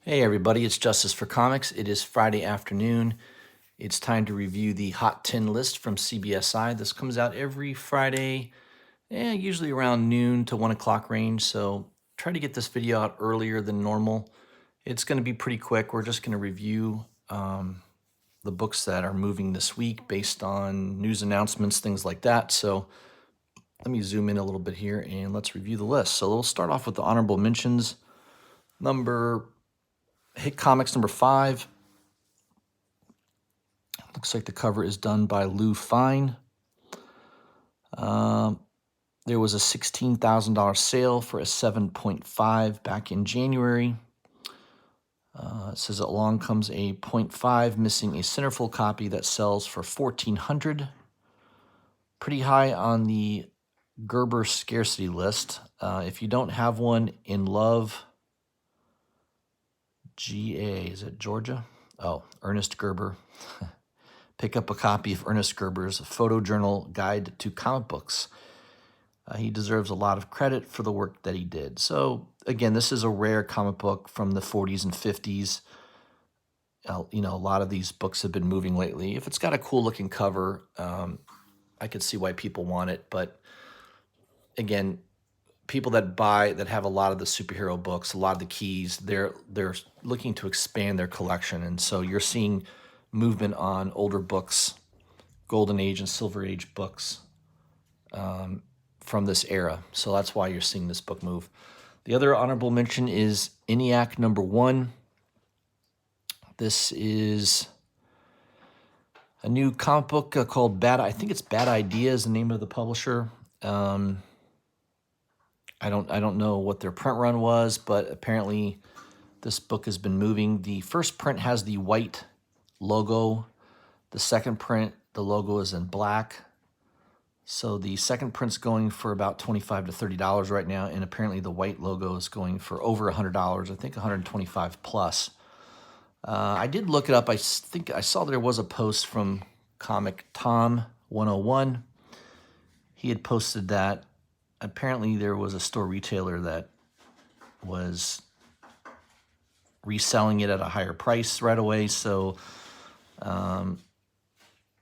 Hey everybody, it's Justice for Comics. It is Friday afternoon. It's time to review the Hot 10 list from CBSI. This comes out every Friday, usually around noon to 1 o'clock range, so try to get this video out earlier than normal. It's going to be pretty quick. We're just going to review the books that are moving this week based on news announcements, things like that. So let me zoom in a little bit here and let's review the list. So we'll start off with the honorable mentions. Hit Comics number 5. Looks like the cover is done by Lou Fine. There was a $16,000 sale for a 7.5 back in January. It says along comes a 0.5 missing a centerfold copy that sells for $1,400. Pretty high on the Gerber scarcity list. If you don't have one in love, GA, is it Georgia? Oh, Ernest Gerber. Pick up a copy of Ernest Gerber's Photojournal Guide to Comic Books. He deserves a lot of credit for the work that he did. So, again, this is a rare comic book from the 40s and 50s. A lot of these books have been moving lately. If it's got a cool-looking cover, I could see why people want it. But, again, people that have a lot of the superhero books, a lot of the keys, they're looking to expand their collection. And so you're seeing movement on older books, Golden Age and Silver Age books from this era. So that's why you're seeing this book move. The other honorable mention is ENIAC number 1. This is a new comic book called I think it's Bad Idea is the name of the publisher. I don't know what their print run was, but apparently this book has been moving. The first print has the white logo. The second print, the logo is in black. So the second print's going for about $25 to $30 right now, and apparently the white logo is going for over $100, I think $125 plus. I did look it up. I think I saw there was a post from Comic Tom 101. He had posted that apparently there was a store retailer that was reselling it at a higher price right away. So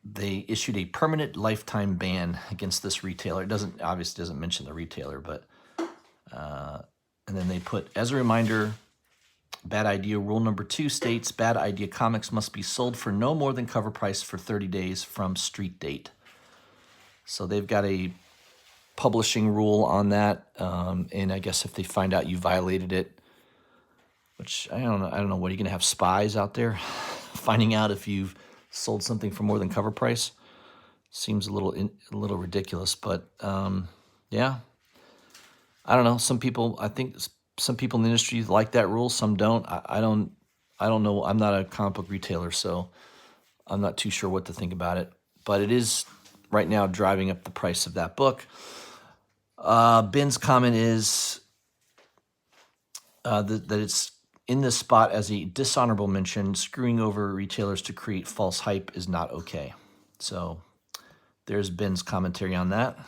they issued a permanent lifetime ban against this retailer. It obviously doesn't mention the retailer, but and then they put, as a reminder, Bad Idea rule number 2 states Bad Idea comics must be sold for no more than cover price for 30 days from street date. So they've got a publishing rule on that, and I guess if they find out you violated it, which I don't know, what are you going to have spies out there finding out if you've sold something for more than cover price? Seems a little ridiculous, but yeah, I don't know. I think some people in the industry like that rule, some don't. I don't know. I'm not a comic book retailer, so I'm not too sure what to think about it. But it is right now driving up the price of that book. Ben's comment is that it's in this spot as a dishonorable mention. Screwing over retailers to create false hype is not okay. So there's Ben's commentary on that.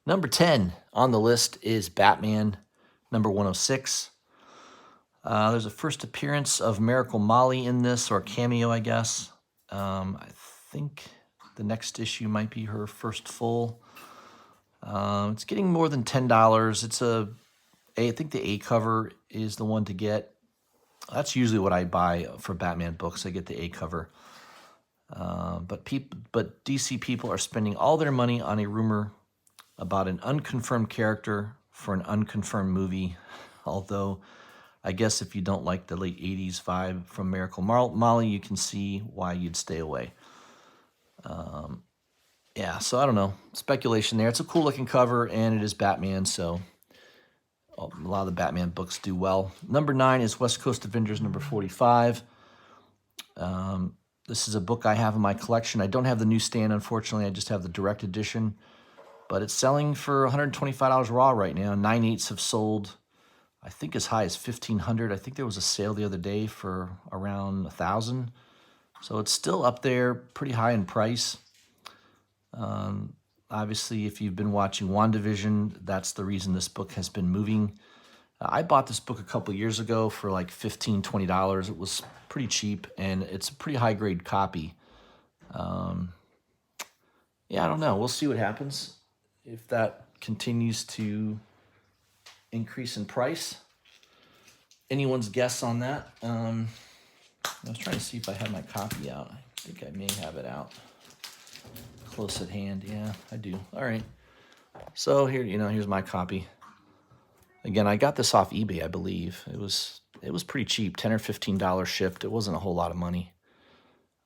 Number 10 on the list is Batman, number 106. There's a first appearance of Miracle Molly in this, or a cameo, I guess. I think the next issue might be her first full. It's getting more than $10. I think the A cover is the one to get. That's usually what I buy for Batman books. I get the A cover. But DC people are spending all their money on a rumor about an unconfirmed character for an unconfirmed movie. Although, I guess if you don't like the late 80s vibe from Miracle Molly, you can see why you'd stay away. Yeah, so I don't know. Speculation there. It's a cool looking cover, and it is Batman, so a lot of the Batman books do well. Number 9 is West Coast Avengers number 45. This is a book I have in my collection. I don't have the newsstand, unfortunately. I just have the direct edition. But it's selling for $125 raw right now. 9/8 have sold, I think, as high as $1,500. I think there was a sale the other day for around $1,000. So it's still up there, pretty high in price. Obviously, if you've been watching WandaVision, that's the reason this book has been moving. I bought this book a couple years ago for like $15, $20. It was pretty cheap, and it's a pretty high-grade copy. Yeah, I don't know. We'll see what happens if that continues to increase in price. Anyone's guess on that? I was trying to see if I had my copy out. I think I may have it out. Close at hand. Yeah, I do. All right. So here, here's my copy. Again, I got this off eBay, I believe. It was pretty cheap, $10 or $15 shipped. It wasn't a whole lot of money.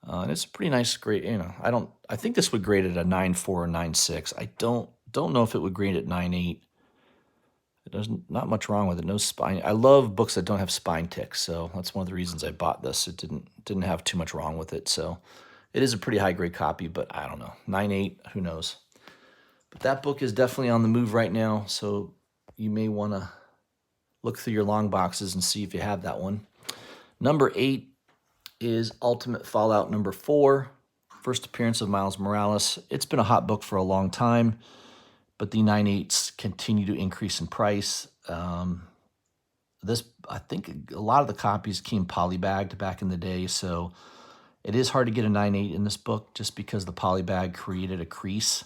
And it's a pretty nice grade. I think this would grade at a 9.4 or 9.6. I don't know if it would grade at 9.8. There's not much wrong with it. No spine. I love books that don't have spine ticks, so that's one of the reasons I bought this. It didn't have too much wrong with it, so it is a pretty high grade copy. But I don't know, 9.8. Who knows? But that book is definitely on the move right now, so you may want to look through your long boxes and see if you have that one. Number 8 is Ultimate Fallout number 4, first appearance of Miles Morales. It's been a hot book for a long time, but the 9.8s continue to increase in price. I think a lot of the copies came polybagged back in the day, so it is hard to get a 9.8 in this book just because the polybag created a crease,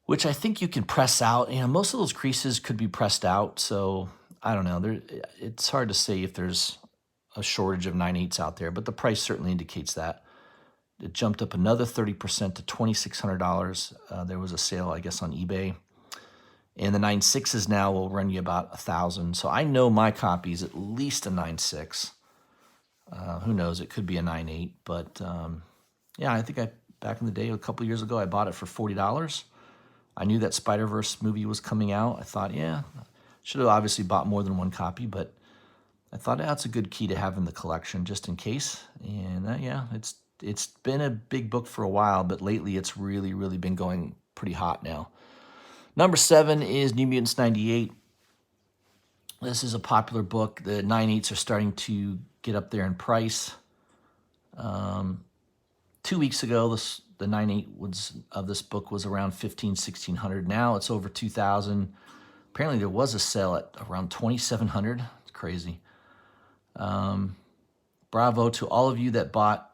which I think you can press out. Most of those creases could be pressed out, so I don't know. It's hard to say if there's a shortage of 9.8s out there, but the price certainly indicates that. It jumped up another 30% to $2,600. There was a sale, I guess, on eBay. And the 9.6s now will run you about $1,000. So I know my copy is at least a 9.6. Who knows? It could be a 9.8. But yeah, I think back in the day, a couple years ago, I bought it for $40. I knew that Spider-Verse movie was coming out. I thought, yeah, should have obviously bought more than one copy, but I thought that's a good key to have in the collection just in case. And yeah, it's been a big book for a while, but lately it's really, really been going pretty hot now. Number 7 is New Mutants 98. This is a popular book. The 9.8s are starting to get up there in price. 2 weeks ago, the 9.8 of this book was around $1,500-$1,600. Now it's over $2,000. Apparently there was a sale at around $2,700. It's crazy. Bravo to all of you that bought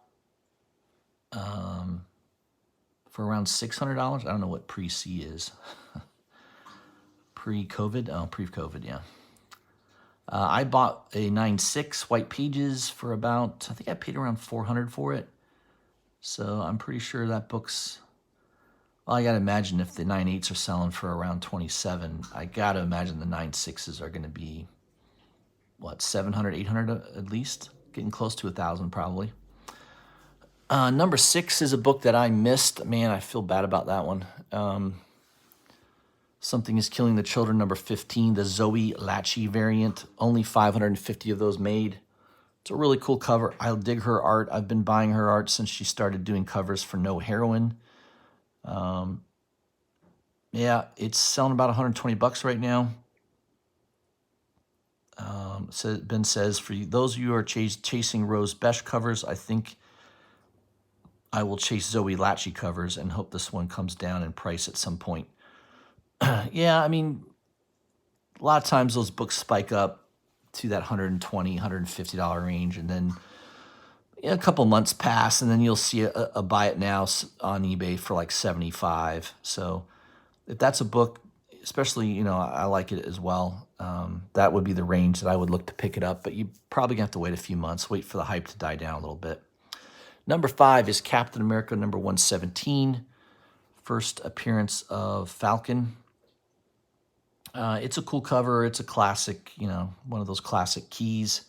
for around $600. I don't know what pre-C is. Pre-COVID? Oh, pre-COVID, yeah. I bought a 9.6 White Pages for about, I think I paid around $400 for it. So I'm pretty sure that book's, well, I got to imagine if the 9.8s are selling for around $27, I got to imagine the 9.6s are going to be, what, $700, $800 at least? Getting close to $1,000 probably. Number 6 is a book that I missed. Man, I feel bad about that one. Something is Killing the Children, number 15, the Zoe Lachey variant. Only 550 of those made. It's a really cool cover. I dig her art. I've been buying her art since she started doing covers for No Heroine. Yeah, it's selling about $120 right now. Ben says, for those of you who are chasing Rose Besch covers, I think I will chase Zoe Lachey covers and hope this one comes down in price at some point. Yeah, I mean, a lot of times those books spike up to that $120, $150 range, and then a couple months pass, and then you'll see a buy it now on eBay for like $75. So if that's a book, especially, I like it as well, that would be the range that I would look to pick it up, but you probably have to wait a few months, wait for the hype to die down a little bit. Number 5 is Captain America number 117, first appearance of Falcon. It's a cool cover. It's a classic, one of those classic keys.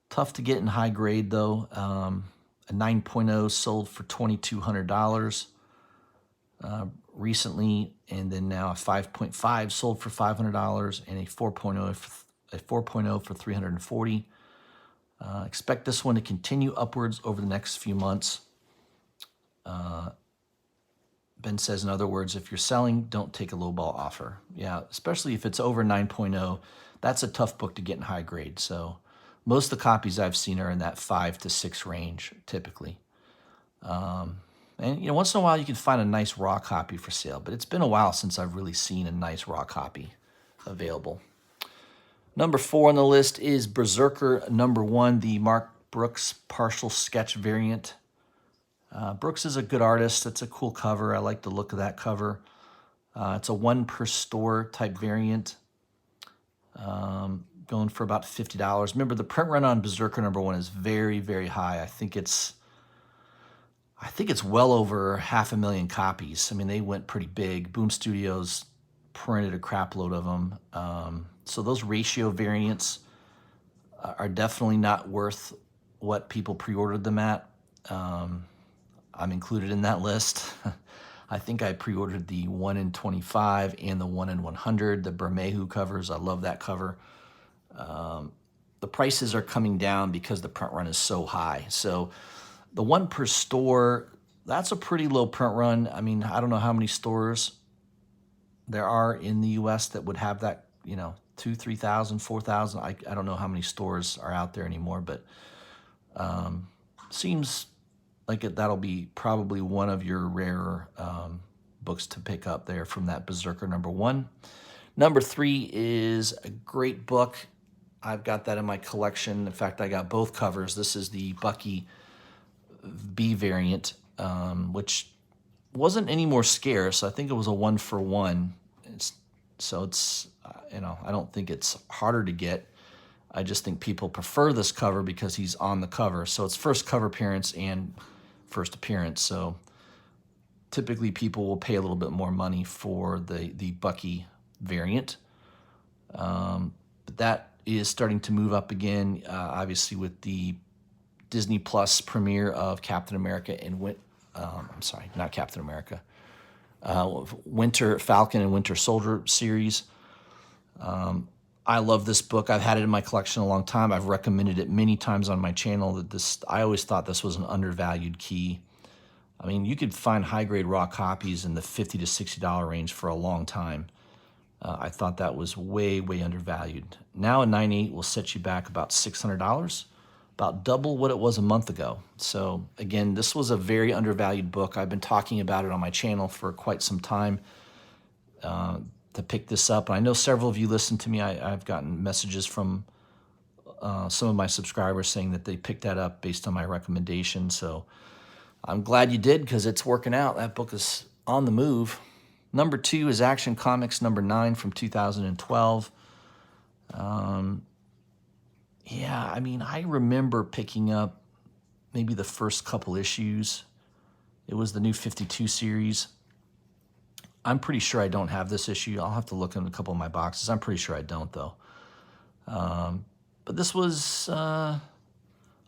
Tough to get in high grade, though. A 9.0 sold for $2,200 recently, and then now a 5.5 sold for $500, and a 4.0 for $340. Expect this one to continue upwards over the next few months. Ben says, in other words, if you're selling, don't take a lowball offer. Yeah, especially if it's over 9.0, that's a tough book to get in high grade. So most of the copies I've seen are in that 5 to 6 range, typically. And, once in a while you can find a nice raw copy for sale, but it's been a while since I've really seen a nice raw copy available. Number 4 on the list is Berserker #1, the Mark Brooks partial sketch variant. Brooks is a good artist. It's a cool cover. I like the look of that cover. It's a 1 per store type variant, going for about $50. Remember, the print run on Berserker #1 is very, very high. I think it's well over 500,000 copies. I mean, they went pretty big. Boom Studios printed a crap load of them. So those ratio variants are definitely not worth what people pre-ordered them at. I'm included in that list. I think I pre-ordered the 1 in 25 and the 1 in 100, the Bermejo covers. I love that cover. The prices are coming down because the print run is so high. So the 1 per store, that's a pretty low print run. I mean, I don't know how many stores there are in the U.S. that would have that, 2,000, 3,000, 4,000. I don't know how many stores are out there anymore, but seems like that'll be probably one of your rarer books to pick up there from that Berserker #1. Number 3 is a great book. I've got that in my collection. In fact, I got both covers. This is the Bucky B variant, which wasn't any more scarce. I think it was a 1 for 1. I don't think it's harder to get. I just think people prefer this cover because he's on the cover. So it's first cover appearance and first appearance. So typically people will pay a little bit more money for the Bucky variant. But that is starting to move up again, obviously with the Disney Plus premiere of Captain America and not Captain America, Winter Falcon and Winter Soldier series. I love this book. I've had it in my collection a long time. I've recommended it many times on my channel. I always thought this was an undervalued key. I mean, you could find high-grade raw copies in the $50 to $60 range for a long time. I thought that was way, way undervalued. Now a 9.8 will set you back about $600, about double what it was a month ago. So again, this was a very undervalued book. I've been talking about it on my channel for quite some time to pick this up. And I know several of you listen to me. I've gotten messages from some of my subscribers saying that they picked that up based on my recommendation. So I'm glad you did, because it's working out. That book is on the move. Number 2 is Action Comics #9 from 2012. Yeah, I mean, I remember picking up maybe the first couple issues. It was the new 52 series. I'm pretty sure I don't have this issue. I'll have to look in a couple of my boxes. I'm pretty sure I don't, though. But this was a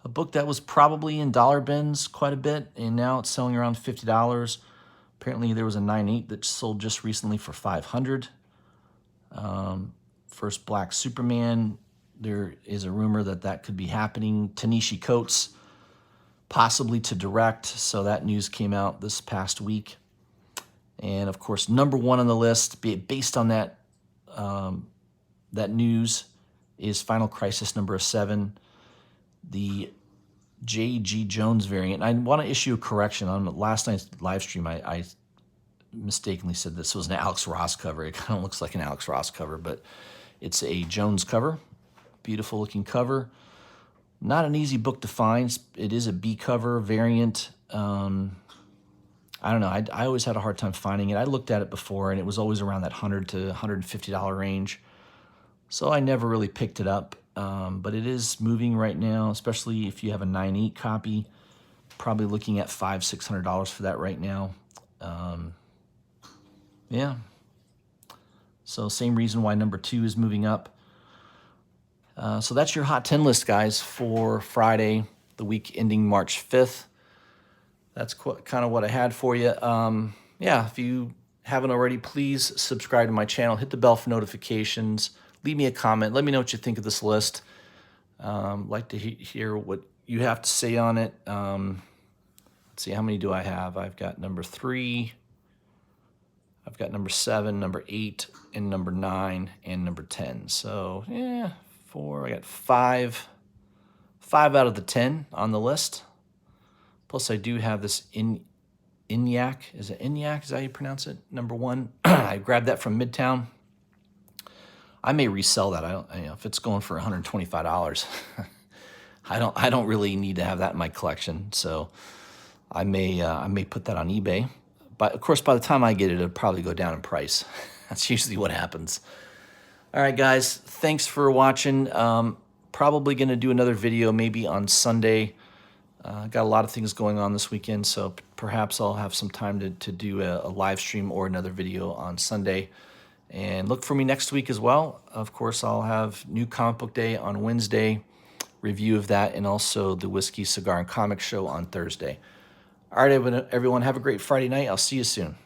book that was probably in dollar bins quite a bit, and now it's selling around $50. Apparently there was a 9.8 that sold just recently for $500. First Black Superman, there is a rumor that could be happening. Ta-Nehisi Coates, possibly to direct, so that news came out this past week. And of course, number 1 on the list, based on that news, is Final Crisis #7, the J.G. Jones variant. I want to issue a correction. On last night's live stream, I mistakenly said this was an Alex Ross cover. It kind of looks like an Alex Ross cover, but it's a Jones cover. Beautiful looking cover. Not an easy book to find. It is a B cover variant. I don't know. I always had a hard time finding it. I looked at it before, and it was always around that $100 to $150 range. So I never really picked it up. But it is moving right now, especially if you have a 9.8 copy. Probably looking at $500, $600 for that right now. Yeah. So same reason why number 2 is moving up. So that's your Hot 10 list, guys, for Friday, the week ending March 5th. That's kind of what I had for you. Yeah, if you haven't already, please subscribe to my channel. Hit the bell for notifications. Leave me a comment. Let me know what you think of this list. Like to hear what you have to say on it. Let's see, how many do I have? I've got number 3. I've got number 7, number 8, and number 9, and number 10. So, yeah, 4. I got 5 out of the 10 on the list. Plus, I do have this Inyak. Is it Inyak? Is that how you pronounce it? Number 1. I grabbed that from Midtown. I may resell that. I don't, you know, if it's going for $125, I don't really need to have that in my collection. So I may put that on eBay. But of course, by the time I get it, it'll probably go down in price. That's usually what happens. All right, guys, thanks for watching. Probably going to do another video maybe on Sunday. Got a lot of things going on this weekend, so perhaps I'll have some time to do a live stream or another video on Sunday. And look for me next week as well. Of course, I'll have New Comic Book Day on Wednesday, review of that, and also the Whiskey, Cigar, and Comic Show on Thursday. All right, everyone, have a great Friday night. I'll see you soon.